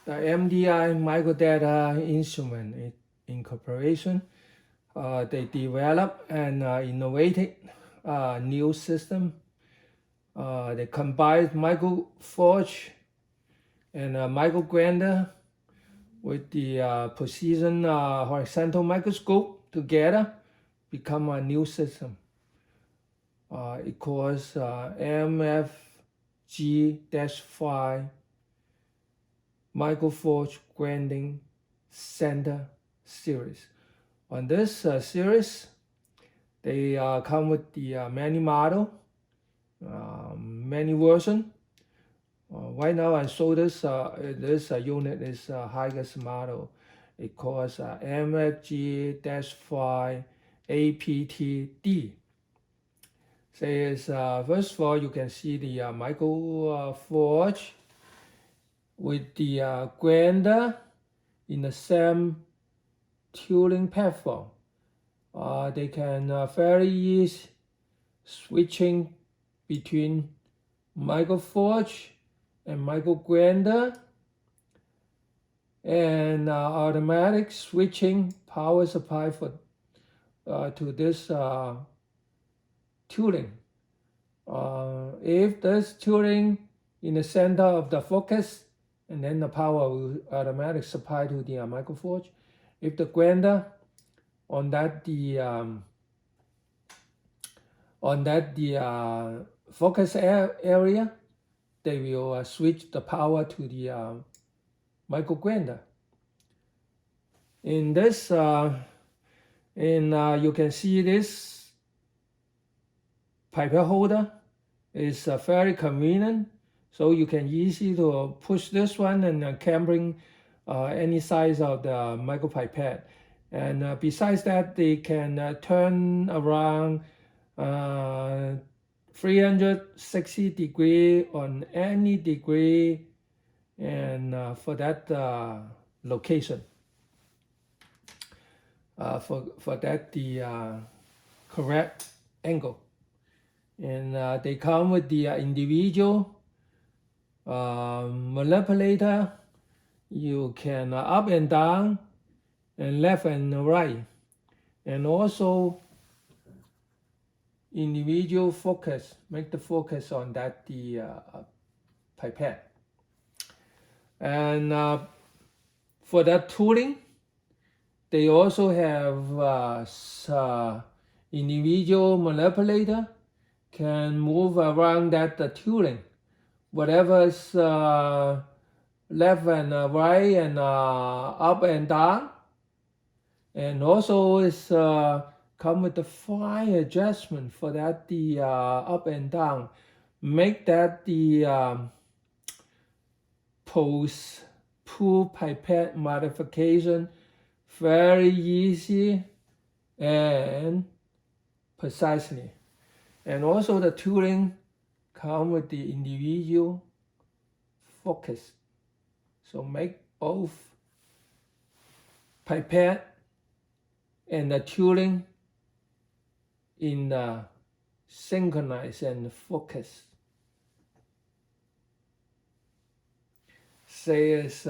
the MDI Microdata Instrument Incorporation. They developed an innovative new system. They combined MicroForge and MicroGrander with the precision horizontal microscope together, become a new system. It calls MFG-5 MicroForge Grinding Center series. On this series, they come with the many model, many version. Right now I show this this unit is highest model. It calls MFG-5 APTD. Says first of all, you can see the MicroForge with the grinder in the same tooling platform. They can very easy switching between MicroForge and MicroGrander, and automatic switching power supply for to this tooling. If this tooling in the center of the focus, and then the power will automatic supply to the MicroForge. If the grinder on that the focus area, they will switch the power to the MicroGrander. In this, you can see this pipette holder is very convenient. So you can easily to push this one and can bring any size of the micropipette. And besides that, they can turn around 360 degree on any degree, and for that location, for that the correct angle. And they come with the individual manipulator. You can up and down and left and right, and also individual focus, make the focus on that the pipette. And for that tooling, they also have individual manipulator, can move around that the tooling, whatever's left and right and up and down. And also it's come with the fine adjustment for that the up and down, make that the post pull pipette modification very easy and precisely. And also the tooling come with the individual focus, so make both pipette and the tooling in synchronize and focus. Says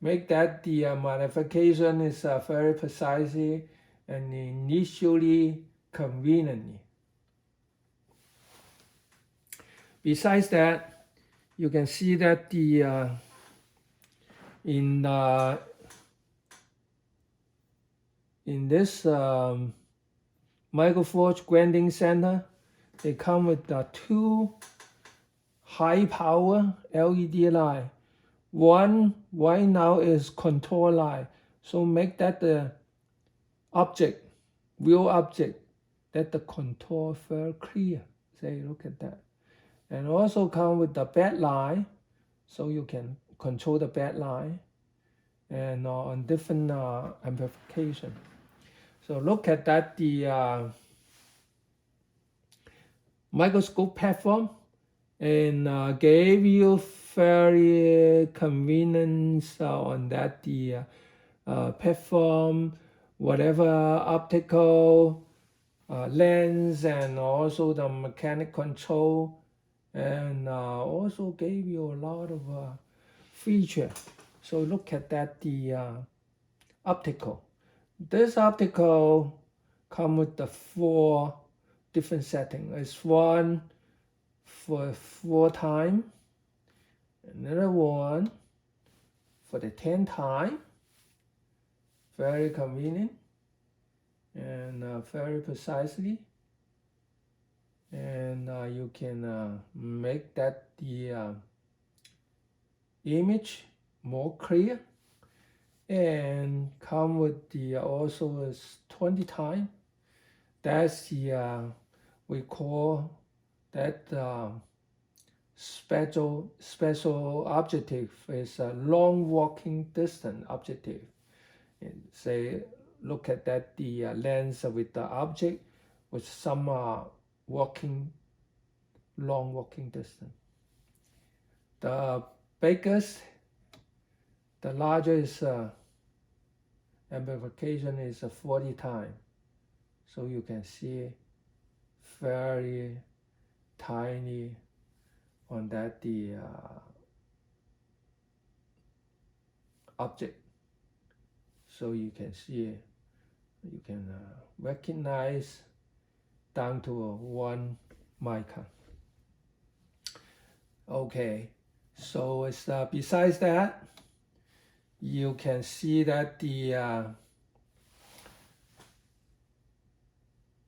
make that the modification is very precisely and initially conveniently. Besides that, you can see that the in this MicroForge Grinding Center, they come with two high power LED light. One right now is control light, so make that the object, real object, that the contour very clear. Say, look at that. And also come with the backlight, so you can control the backlight and on different amplification. So look at that the microscope platform, and gave you very convenience on that the platform, whatever optical lens, and also the mechanic control, and also gave you a lot of feature. So look at that, the optical. This optical come with the 4 different settings. It's one for 4 time, another one for the 10 time. Very convenient and very precisely. And you can make that the image more clear, and come with the also is 20 time. That's the we call that special objective is a long walking distance objective. And say look at that, the lens with the object with some long walking distance. The biggest, the largest amplification is 40 times. So you can see very tiny on that the object. So you can see, you can recognize down to 1 micron. Okay, so it's besides that, you can see that the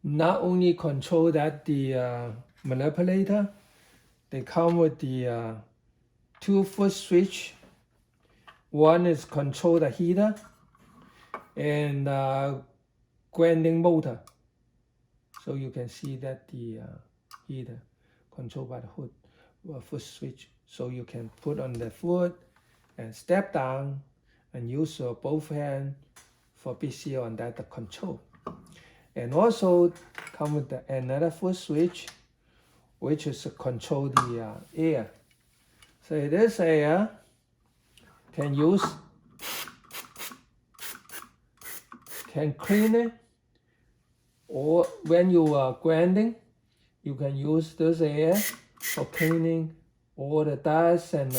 not only control that the manipulator, they come with the 2-foot switch. One is control the heater and grinding motor. So you can see that the heater controlled by the foot switch. So you can put on the foot and step down and use both hands for PC on that the control. And also come with another foot switch, which is to control the air. So this air can clean it, or when you are grinding, you can use this air for cleaning all the dust and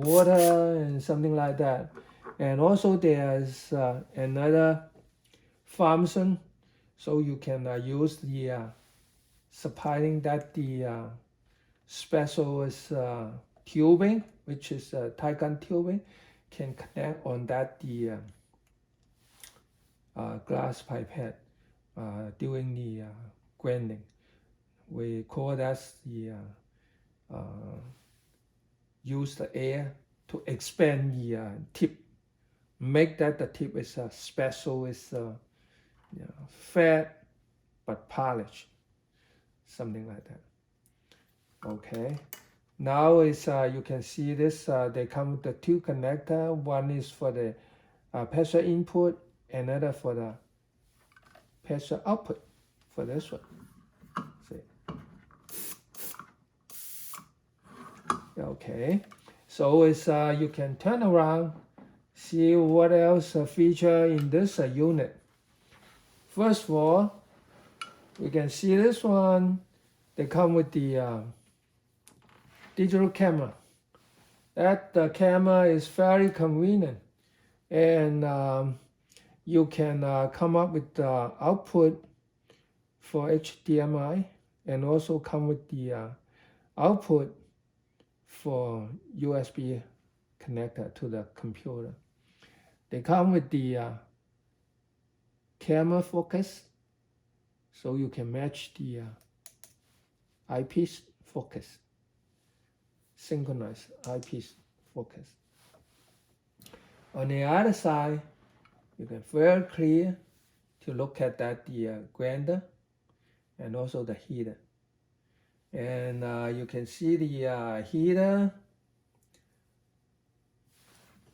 water and something like that. And also there's another function, so you can use the supplying that the special tubing, which is tight gun tubing, can connect on that the glass pipette during the grinding. We call that the use the air to expand the tip, make that the tip is special, is fat but polished, something like that. Okay, now is you can see this, they come with the 2 connector. One is for the pressure input, another for the pressure output for this one. See. Okay, so it's you can turn around, see what else feature in this unit. First of all, we can see this one. They come with the digital camera. That the camera is very convenient, and you can come up with the output for HDMI, and also come with the output for USB connector to the computer. They come with the camera focus, so you can match the eyepiece focus, synchronize eyepiece focus. On the other side, you can very clear to look at that the grinder and also the heater. And you can see the heater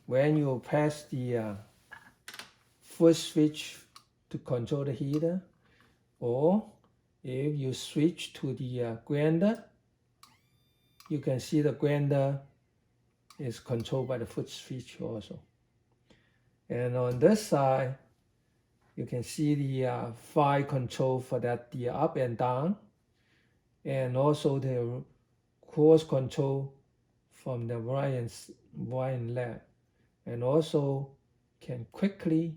when you press the foot switch to control the heater, or if you switch to the grinder, you can see the grinder is controlled by the foot switch also. And on this side, you can see the file control for that the up and down, and also the course control from the right and left, and also can quickly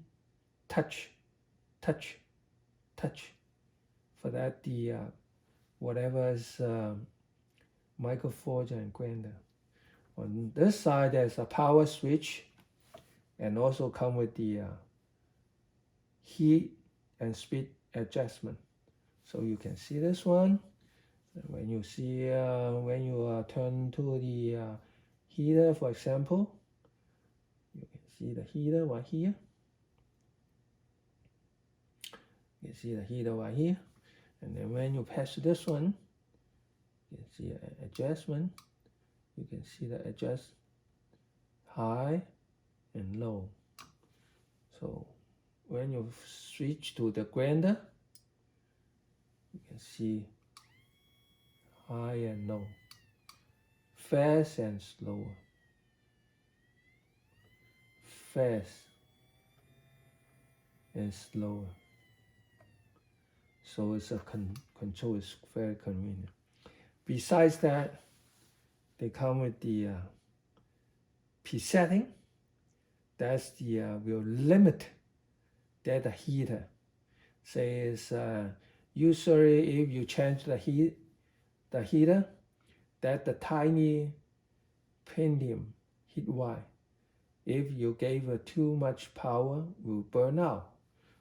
touch for that the whatever is microforger and grinder. On this side there's a power switch, and also come with the heat and speed adjustment. So you can see this one. When you see when you turn to the heater, for example, you can see the heater right here. You can see the heater right here. And then when you pass this one, you can see an adjustment. You can see the adjust high and low. So when you switch to the grinder, you can see high and low, fast and slower, fast and slower. So it's a control is very convenient. Besides that, they come with the presetting. That's the will limit that the heater. Say is usually if you change the heater, that the tiny Pentium heat wire, if you gave it too much power, will burn out.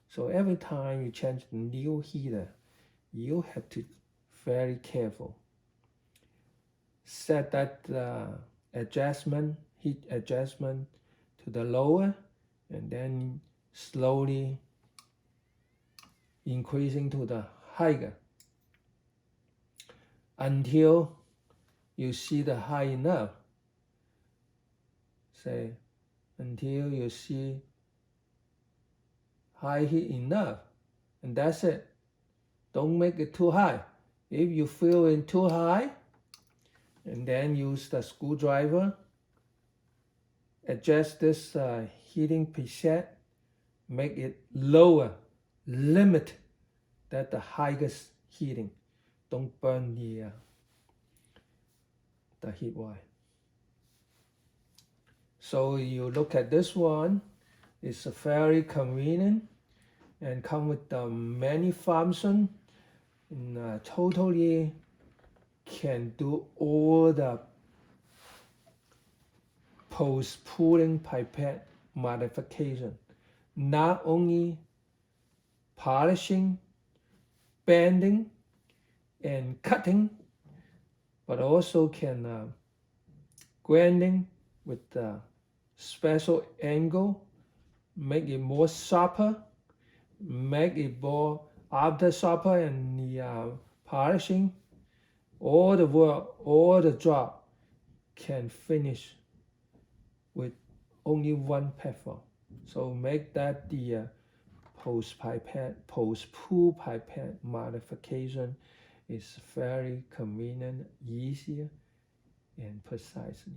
So every time you change the new heater, you have to very careful. Set that heat adjustment to the lower, and then slowly increasing to the higher until you see the high enough. Say until you see high heat enough, and that's it. Don't make it too high. If you feel it too high, and then use the screwdriver, adjust this heating preset, make it lower, limit that the highest heating. Don't burn the heat wire. So you look at this one, it's very convenient and come with many functions, and totally can do all the post-pooling pipette modification. Not only polishing, bending, and cutting, but also can grinding with the special angle, make it more sharper, make it more after sharper, and the polishing. All the work, all the job can finish with only one platform. So make that the post-pool pipette modification is very convenient, easier, and precisely.